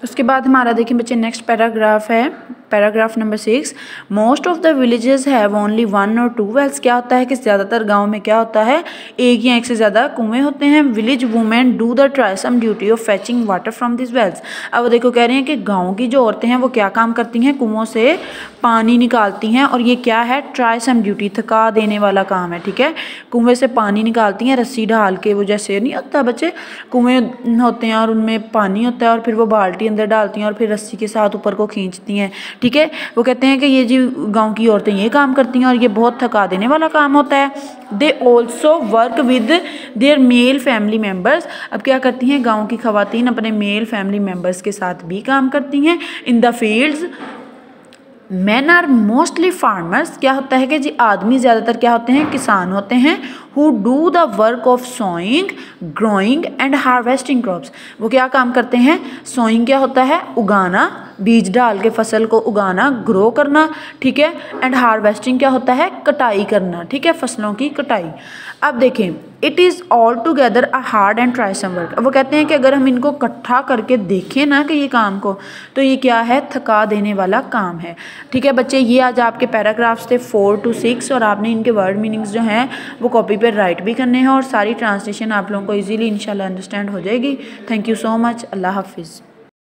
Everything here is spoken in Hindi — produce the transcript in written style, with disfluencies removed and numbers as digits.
उसके बाद हमारा देखिए बच्चे नेक्स्ट पैराग्राफ है, paragraph number 6। Most of the villages have only 1 और 2 वेल्स। क्या होता है कि ज़्यादातर गाँव में क्या होता है, एक या एक से ज़्यादा कुएँ होते हैं। Village women do the tiresome duty of fetching water from this wells. अब देखो कह रहे हैं कि गाँव की जो औरतें हैं वो क्या काम करती हैं, कुओं से पानी निकालती हैं, और ये क्या है, ट्राइसम ड्यूटी, थका देने वाला काम है, ठीक है। कुएँ से पानी निकालती हैं रस्सी ढाल के, वो जैसे नहीं होता बच्चे, कुएँ होते हैं और उनमें पानी होता है और फिर वो बाल्टी अंदर डालती हैं और फिर रस्सी के साथ ऊपर को खींचती हैं, ठीक है। वो कहते हैं कि ये जी गांव की औरतें ये काम करती हैं और ये बहुत थका देने वाला काम होता है। They also work with their mail family members. अब क्या करती हैं, गाँव की खवातीन अपने मेल फैमिली मेम्बर्स के साथ भी काम करती हैं। In the fields man are mostly farmers. क्या होता है कि जी आदमी ज़्यादातर क्या होते हैं, किसान होते हैं। Who do the work of sowing, growing and harvesting crops. वो क्या काम करते हैं, सोइंग क्या होता है, उगाना, बीज डाल के फसल को उगाना, ग्रो करना, ठीक है। एंड हार्वेस्टिंग क्या होता है, कटाई करना, ठीक है, फसलों की कटाई। अब देखें, it is all together a hard and tiresome work. वो कहते हैं कि अगर हम इनको इकट्ठा करके देखें ना कि ये काम को, तो ये क्या है, थका देने वाला काम है, ठीक है बच्चे। ये आज आपके पैराग्राफ्स थे 4 to 6 और आपने इनके वर्ड मीनिंग्स जो हैं वो कॉपी पर राइट भी करने हैं और सारी ट्रांसलेशन आप लोगों को ईजिली इंशाल्लाह अंडरस्टैंड हो जाएगी। Thank you so much. अल्लाह हाफिज़।